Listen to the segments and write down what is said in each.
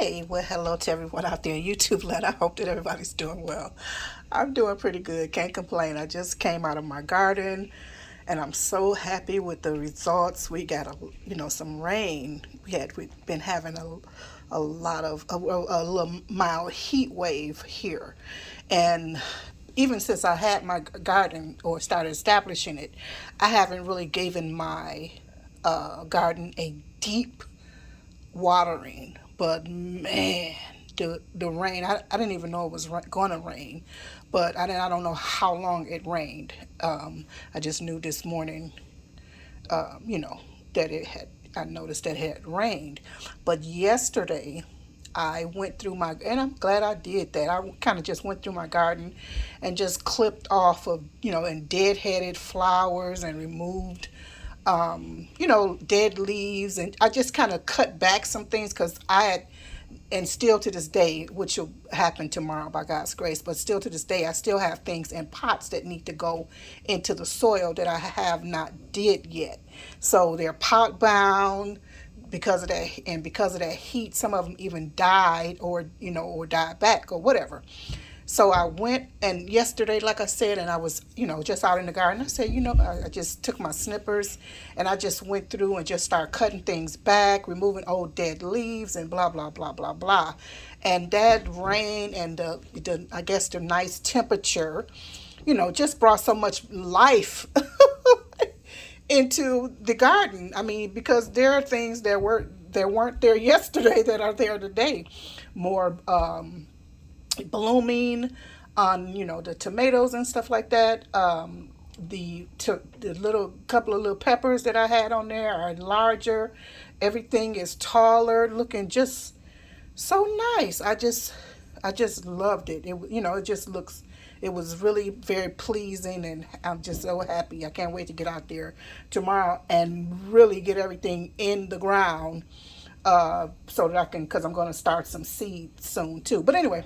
Hey, well, hello to everyone out there in YouTube land. I hope that everybody's doing well. I'm doing pretty good. Can't complain. I just came out of my garden and I'm so happy with the results. We got some rain. We've been having a lot of a little mild heat wave here. And even since I had my garden or started establishing it, I haven't really given my garden a deep watering, but man, the rain. I didn't even know it was going to rain, but I don't know how long it rained. I just knew this morning, you know, that it had. I noticed that it had rained, but yesterday I went through my, and I'm glad I did that. I kind of just went through my garden and just clipped off of, and dead-headed flowers and removed dead leaves. And I just kind of cut back some things because I had, and still to this day, which will happen tomorrow by God's grace, but still to this day, I still have things in pots that need to go into the soil that I have not did yet. So they're pot bound because of that, and because of that heat, some of them even died or died back or whatever. So I went, and yesterday, like I said, and I was, just out in the garden. I said, I just took my snippers and I just went through and just started cutting things back, removing old dead leaves and blah, blah, blah, blah, blah. And that rain and the I guess the nice temperature, just brought so much life into the garden. I mean, because there are things that weren't there yesterday that are there today. More blooming on the tomatoes and stuff like that. The little couple of little peppers that I had on there are larger. Everything is taller, looking just so nice. I just loved it. It just looks. It was really very pleasing, and I'm just so happy. I can't wait to get out there tomorrow and really get everything in the ground, so that I can, because I'm going to start some seeds soon too. But anyway,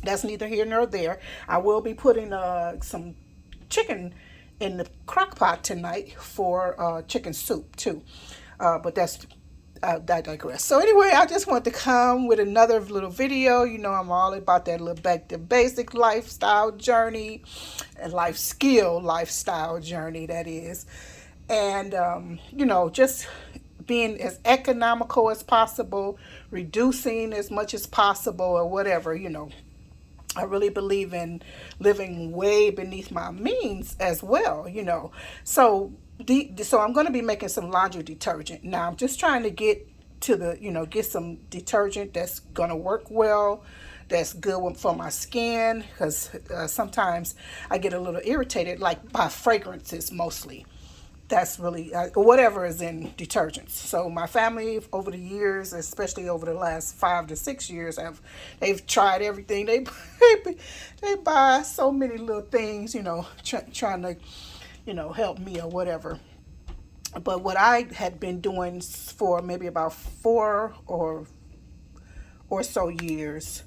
that's neither here nor there. I will be putting some chicken in the crock pot tonight for chicken soup too. But I digress. So anyway, I just want to come with another little video. I'm all about that little back to basic lifestyle journey and lifestyle journey, that is. And just being as economical as possible, reducing as much as possible, or whatever. I really believe in living way beneath my means as well. So I'm going to be making some laundry detergent. Now I'm just trying to get to get some detergent that's going to work well, that's good for my skin, because sometimes I get a little irritated, like by fragrances mostly. That's really whatever is in detergents. So my family over the years, especially over the last 5 to 6 years, they've tried everything. They buy so many little things, trying to help me or whatever. But what I had been doing for maybe about 4 or so years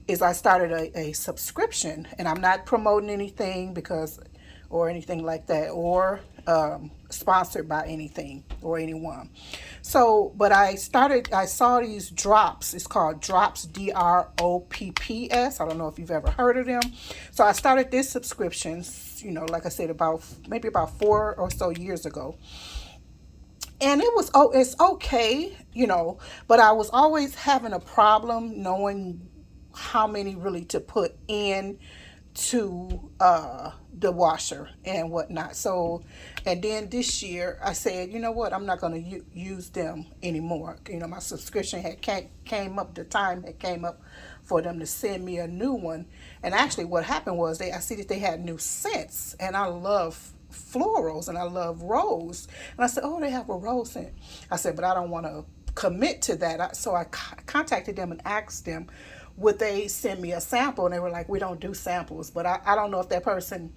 is I started a subscription, and I'm not promoting anything because or anything like that, or sponsored by anything or anyone. So, but I saw these drops. It's called Drops, Dropps. I don't know if you've ever heard of them. So I started this subscription, like I said, maybe about 4 or so years ago. And it's okay, but I was always having a problem knowing how many really to put in to the washer and whatnot. So, and then this year I said, you know what, I'm not going to use them anymore. My subscription had came up, the time had came up for them to send me a new one. And actually what happened was I see that they had new scents, and I love florals and I love rose. And I said, oh, they have a rose scent. I said, but I don't want to commit to that. So I contacted them and asked them, would they send me a sample? And they were like, we don't do samples. But I don't know if that person,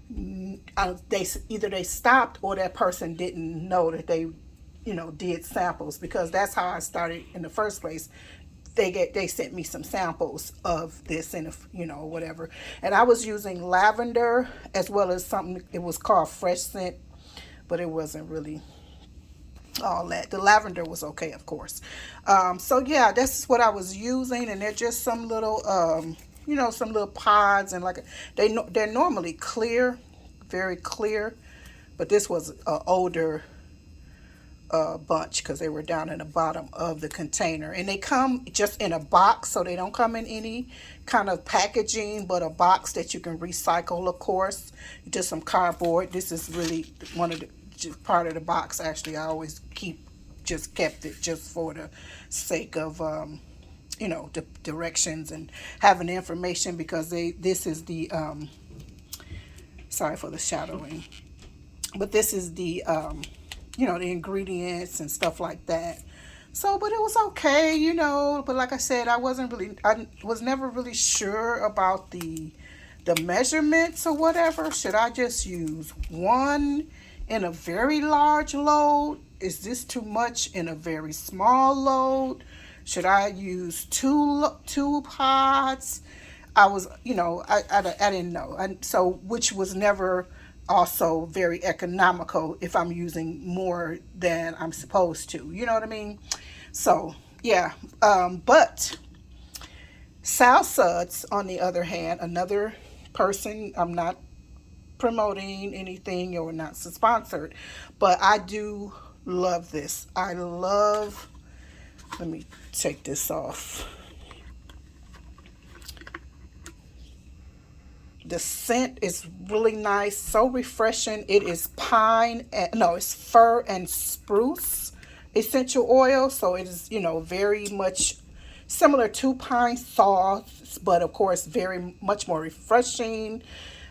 they stopped, or that person didn't know that they did samples, because that's how I started in the first place. They sent me some samples of this, and whatever. And I was using lavender as well as something, it was called fresh scent, but it wasn't really all that. The lavender was okay, of course. So yeah, that's what I was using, and they're just some little, some little pods, and like they're normally clear, very clear, but this was an older bunch because they were down in the bottom of the container, and they come just in a box, so they don't come in any kind of packaging, but a box that you can recycle, of course. Just some cardboard. This is really one of the part of the box. Actually, I always kept it just for the sake of the directions and having the information, because this is the sorry for the shadowing, but this is the the ingredients and stuff like that. So, but it was okay, but like I said, I was never really sure about the measurements or whatever. Should I just use one in a very large load? Is this too much in a very small load? Should I use two pods? I was, I didn't know. And so, which was never also very economical if I'm using more than I'm supposed to. You know what I mean? So, yeah. But Sal Suds, on the other hand, another person, I'm not promoting anything or not sponsored, but I do love this. Let me take this off. The scent is really nice, so refreshing. It is it's fir and spruce essential oil, so it is, very much similar to pine salts, but of course very much more refreshing,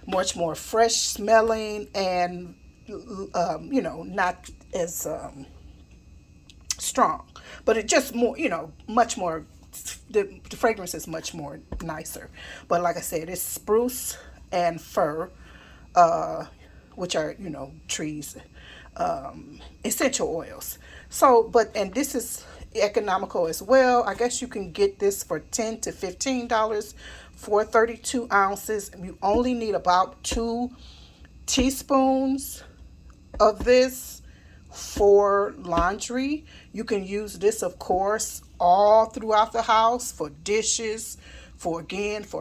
much more fresh smelling, and not as strong, but it just more, much more. The fragrance is much more nicer, but like I said, it's spruce and fir, uh, which are trees, essential oils. So, and this is economical as well. I guess you can get this for $10 to $15 for 32 ounces. You only need about 2 teaspoons of this for laundry. You can use this, of course, all throughout the house for dishes, for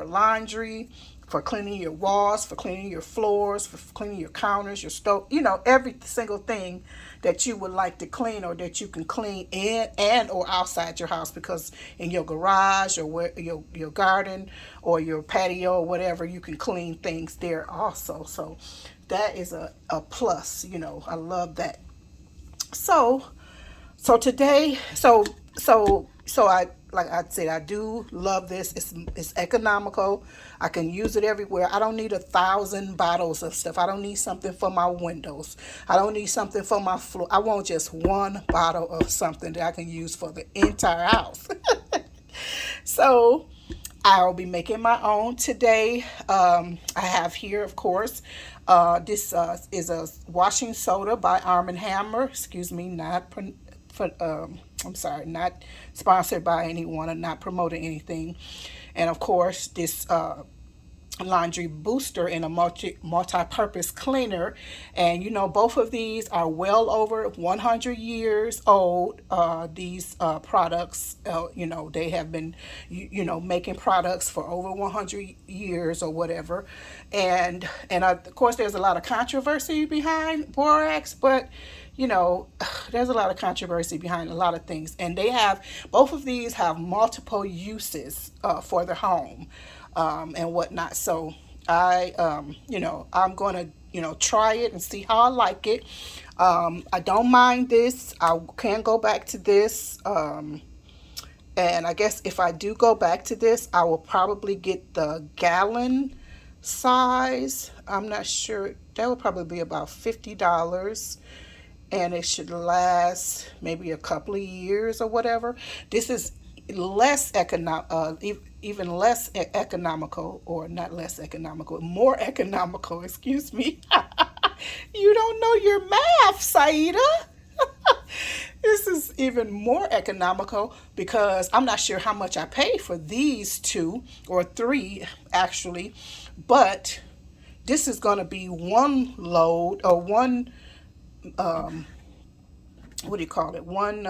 laundry, for cleaning your walls, for cleaning your floors, for cleaning your counters, your stove, every single thing that you would like to clean, or that you can clean in and or outside your house, because in your garage or your garden or your patio or whatever, you can clean things there also. So that is a plus. I love that. So today, I, like I said, I do love this. It's economical. I can use it everywhere. I don't need 1,000 bottles of stuff. I don't need something for my windows. I don't need something for my floor. I want just one bottle of something that I can use for the entire house. So I'll be making my own today. I have here, of course, this is a washing soda by Arm& Hammer. Excuse me, I'm sorry, not sponsored by anyone and not promoting anything. And of course, this laundry booster and a multi-purpose cleaner, and both of these are well over 100 years old. These products, they have been making products for over 100 years or whatever, and of course there's a lot of controversy behind borax, but there's a lot of controversy behind a lot of things, and both of these have multiple uses for the home, and whatnot. So I'm going to, try it and see how I like it. I don't mind this. I can go back to this. And I guess if I do go back to this, I will probably get the gallon size. I'm not sure. That would probably be about $50. And it should last maybe a couple of years or whatever. This is less even less economical, or not less economical, more economical, excuse me. You don't know your math, Saida. This is even more economical because I'm not sure how much I paid for these two or three actually, but this is going to be one load, or one what do you call it, one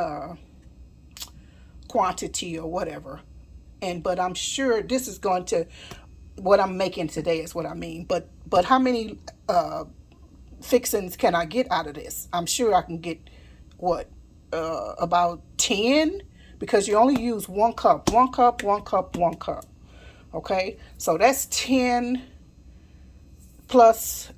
quantity or whatever. And but I'm sure this is going to, what I'm making today is what I mean. But how many fixings can I get out of this? I'm sure I can get what, about 10, because you only use 1 cup, 1 cup, 1 cup, 1 cup. Okay, so that's 10 plus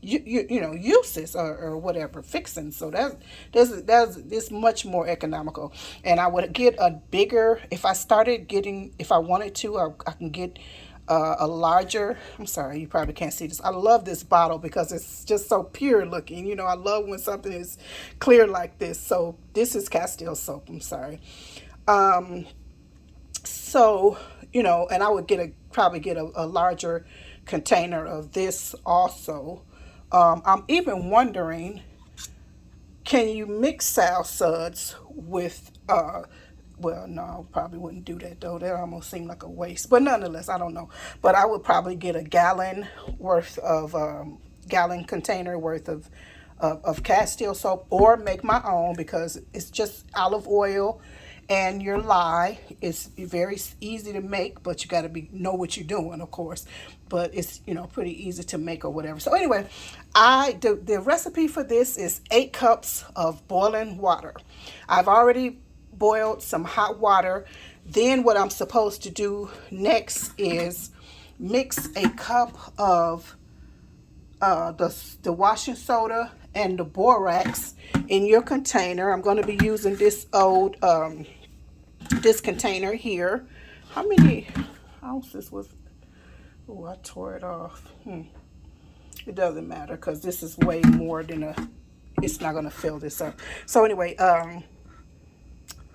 you know, uses or whatever fixing. So that's this much more economical. And I would get a bigger, if I started getting, if I wanted to, I can get a larger. I'm sorry, you probably can't see this. I love this bottle because it's just so pure looking. You know, I love when something is clear like this. So this is Castile soap. I'm sorry. Um, so, you know, and I would get a, probably get a larger container of this also. I'm even wondering, can you mix sow suds with, well, no, probably wouldn't do that though. That almost seemed like a waste. But nonetheless, I don't know. But I would probably get a gallon worth of, gallon container worth of Castile soap, or make my own, because it's just olive oil and your lye. It's very easy to make, but you got to be know what you're doing, of course. But it's, you know, pretty easy to make or whatever. So anyway, the recipe for this is 8 cups of boiling water. I've already boiled some hot water. Then what I'm supposed to do next is mix a cup of the washing soda and the borax in your container. I'm going to be using this old this container here. How many ounces was? Oh, I tore it off. It doesn't matter because this is way more than a. It's not going to fill this up. So anyway,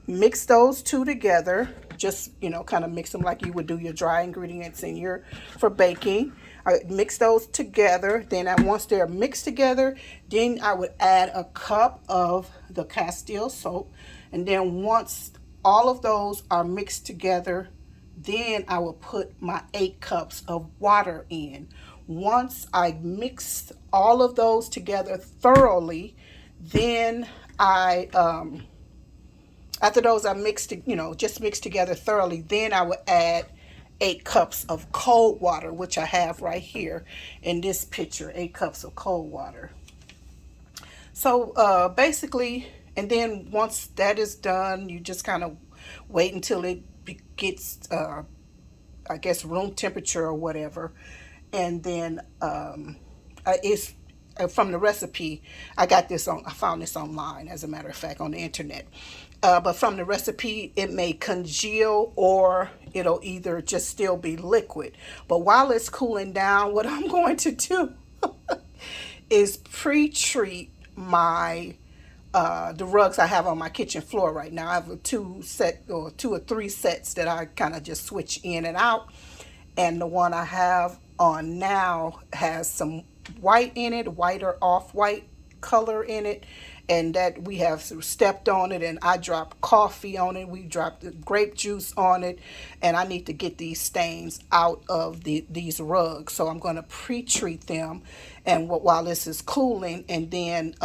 mix those two together. Just, you know, kind of mix them like you would do your dry ingredients in your, for baking. I mix those together. Then once they're mixed together, then I would add a cup of the Castile soap. And then once all of those are mixed together, then I will put my 8 cups of water in. Once I mix all of those together thoroughly, then I after those are mixed, you know, just mixed together thoroughly, then I would add 8 cups of cold water, which I have right here in this picture, 8 cups of cold water. So basically, and then once that is done, you just kind of wait until it gets, I guess, room temperature or whatever. And then it's from the recipe. I got this on, I found this online, as a matter of fact, on the internet. But from the recipe, it may congeal, or it'll either just still be liquid. But while it's cooling down, what I'm going to do is pre-treat my the rugs I have on my kitchen floor right now. I have a 2 or 3 sets that I kind of just switch in and out. And the one I have on now has some white in it, white or off-white color in it. And that we have stepped on it, and I dropped coffee on it. We dropped the grape juice on it, and I need to get these stains out of these rugs. So I'm going to pre-treat them, and while this is cooling, and then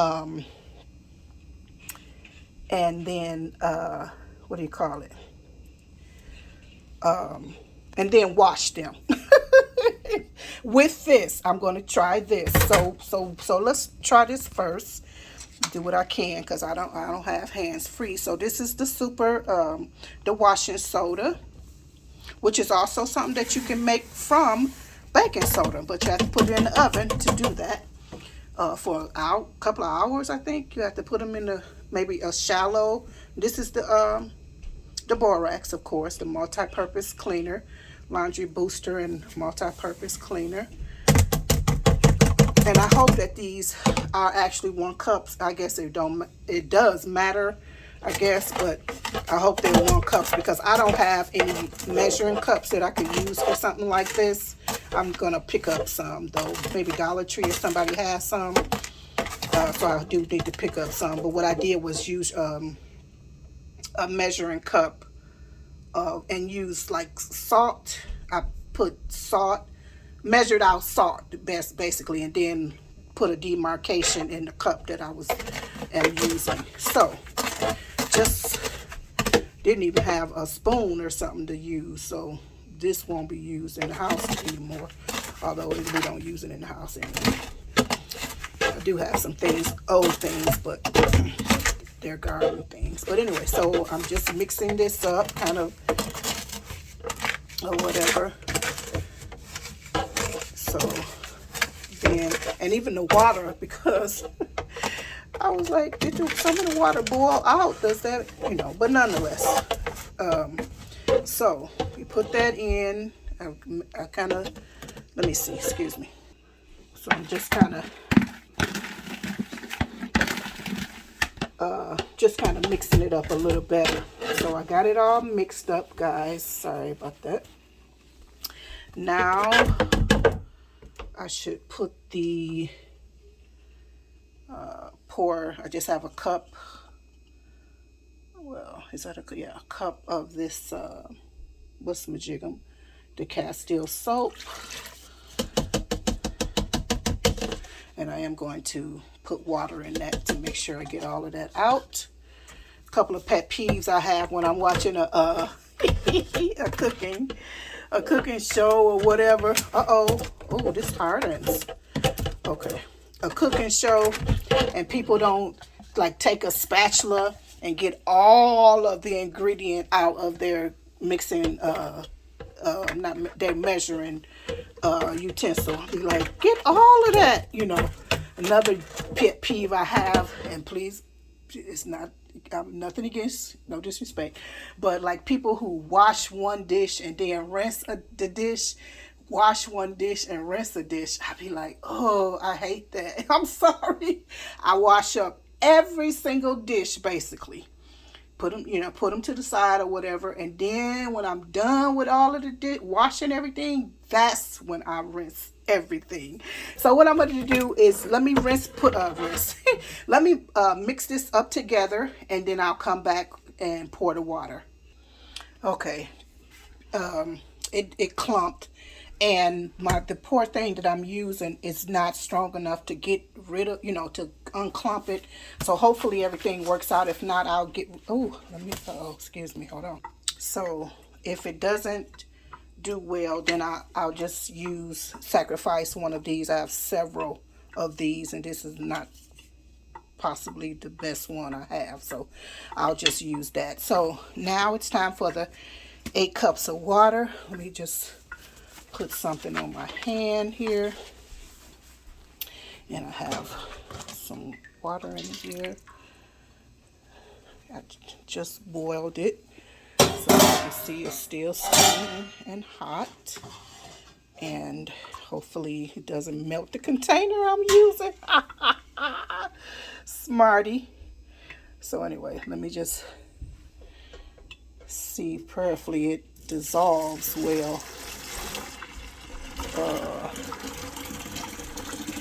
what do you call it? And then wash them. With this, I'm going to try this. So let's try this first. Do what I can, because I don't have hands free. So this is the the washing soda, which is also something that you can make from baking soda, but you have to put it in the oven to do that for a couple of hours. I think you have to put them in maybe a shallow. This is the borax, of course, the multi-purpose cleaner, laundry booster and multi-purpose cleaner. And I hope that these are actually 1 cups. I guess it does matter, I guess, but I hope they're 1 cups, because I don't have any measuring cups that I could use for something like this. I'm gonna pick up some though, maybe Dollar Tree if somebody has some. So I do need to pick up some. But what I did was use a measuring cup and use like salt. I put salt, measured out salt basically, and then put a demarcation in the cup that I was am using. So just didn't even have a spoon or something to use, so this won't be used in the house anymore, although we don't use it in the house anymore. I do have some things, old things, but they're garden things. But anyway, so I'm just mixing this up, kind of, or whatever. So then, and even the water, because I was like, did some of the water boil out? Does that, you know, but nonetheless. So you put that in. I kind of, let me see, excuse me. So I'm just kind of mixing it up a little better. So I got it all mixed up, guys. Sorry about that. Now I should put the pour. I just have a cup. Well, is that a cup of this what's majigum? The Castile soap. And I am going to put water in that to make sure I get all of that out. A couple of pet peeves I have when I'm watching a cooking show or whatever. Oh, this hardens. Okay, a cooking show, and people don't like take a spatula and get all of the ingredient out of their mixing not their measuring utensil. Be like, get all of that, you know. Another pet peeve I have, and please, it's not nothing against, no disrespect, but like people who wash one dish and then rinse the dish, wash one dish and rinse a dish. I be like, oh, I hate that. I'm sorry. I wash up every single dish basically. Put them to the side or whatever, and then when I'm done with all of the washing everything, that's when I rinse everything. So what I'm going to do is let me let me mix this up together, and then I'll come back and pour the water. Okay, it clumped, and the pour thing that I'm using is not strong enough to get rid of, to unclump it. So hopefully everything works out. If not, I'll get, excuse me, hold on. So if it doesn't do well, then I'll just sacrifice one of these. I have several of these, and this is not possibly the best one I have, so I'll just use that. So now it's time for the 8 cups of water. Let me just put something on my hand here, and I have some water in here. I just boiled it, so you can see it's still steaming and hot, and hopefully it doesn't melt the container I'm using. Smarty. So anyway, let me just see, prayerfully it dissolves well.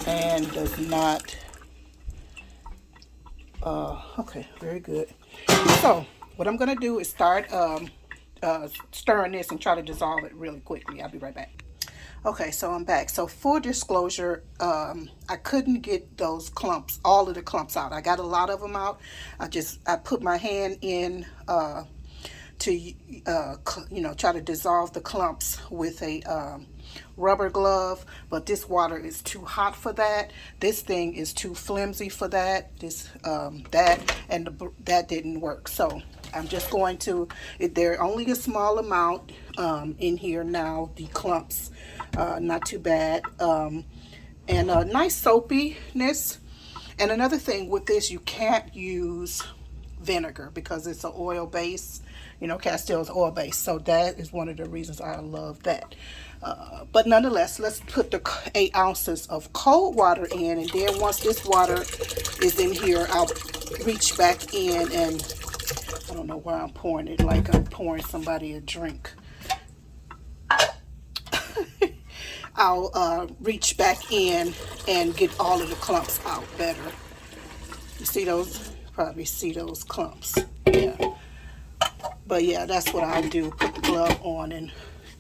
And does not, okay, very good. So what I'm going to do is start stirring this and try to dissolve it really quickly. I'll be right back. Okay, so I'm back. So full disclosure, I couldn't get those clumps, all of the clumps out. I got a lot of them out. I put my hand in to try to dissolve the clumps with a rubber glove, but this water is too hot for that. This thing is too flimsy for that. That didn't work. So I'm just going to, they're only a small amount in here now, the clumps, not too bad, and a nice soapiness. And another thing with this, you can't use vinegar because it's an oil base. Castile is oil based, so that is one of the reasons I love that. But nonetheless, let's put the 8 ounces of cold water in, and then once this water is in here, I'll reach back in, and I don't know where I'm pouring it, like I'm pouring somebody a drink. I'll reach back in and get all of the clumps out better. You see those? Probably see those clumps. Yeah. But yeah, that's what I'll do. Put the glove on and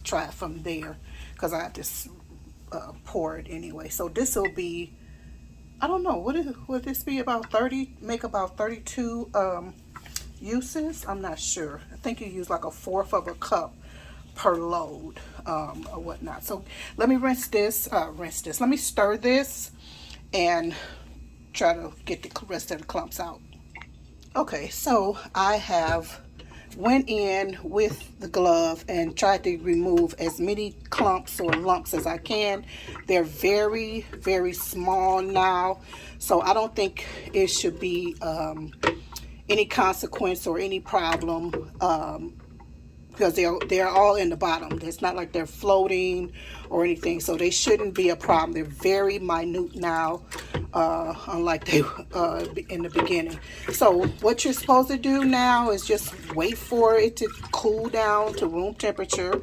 try it from there, because I have to pour it anyway. So this will be I don't know, would this be about 30, make about 32 uses? I'm not sure. I think you use like a fourth of a cup per load, or whatnot. So let me rinse this. Let me stir this and try to get the rest of the clumps out. Okay, so I have went in with the glove and tried to remove as many clumps or lumps as I can. They're very, very small now, so I don't think it should be any consequence or any problem, because they're all in the bottom. It's not like they're floating or anything, so they shouldn't be a problem. They're very minute now, unlike they in the beginning. So what you're supposed to do now is just wait for it to cool down to room temperature,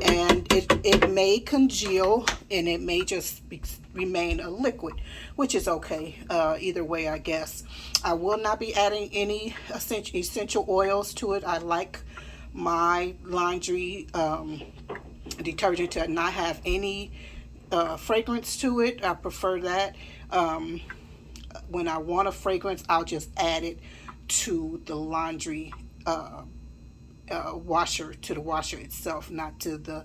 and it may congeal and it may just remain a liquid, which is okay. Either way, I guess. I will not be adding any essential oils to it. I like my laundry detergent to not have any fragrance to it. I prefer that. When I want a fragrance, I'll just add it to the laundry washer, to the washer itself, not to the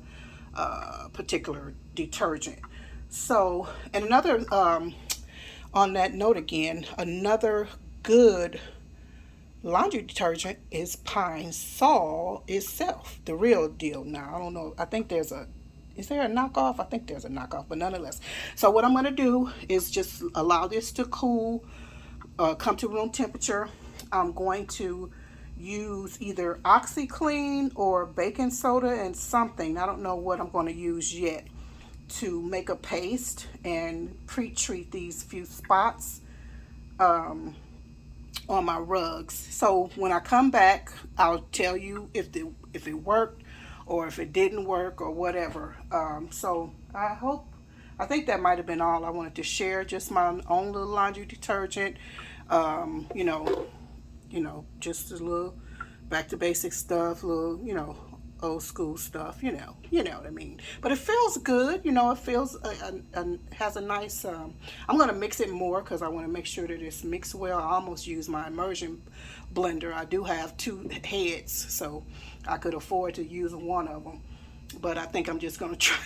particular detergent. So, and another, on that note again, another good laundry detergent is Pine Sol itself, the real deal. Now, I don't know, I think is there a knockoff? I think there's a knockoff, but nonetheless. So what I'm going to do is just allow this to cool, come to room temperature. I'm going to use either OxyClean or baking soda and something. I don't know what I'm going to use yet, to make a paste and pre-treat these few spots on my rugs. So when I come back, I'll tell you if it worked or if it didn't work or whatever. So I think that might have been all I wanted to share. Just my own little laundry detergent. You know, just a little back to basic stuff, little, old school stuff, you know what I mean. But it feels good, it feels, has a nice, I'm going to mix it more because I want to make sure that it's mixed well. I almost use my immersion blender. I do have two heads, so I could afford to use one of them. But I think I'm just going to try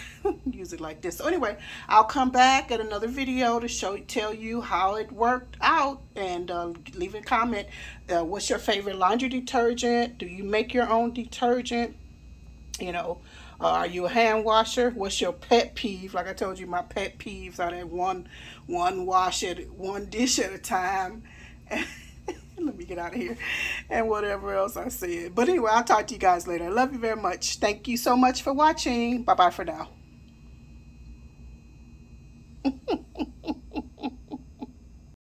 use it like this. So anyway, I'll come back at another video to tell you how it worked out, and leave a comment. What's your favorite laundry detergent? Do you make your own detergent? Are you a hand washer? What's your pet peeve? Like I told you, my pet peeves are that one dish at a time. Let me get out of here, and whatever else I said. But anyway, I'll talk to you guys later. I love you very much. Thank you so much for watching. Bye bye for now.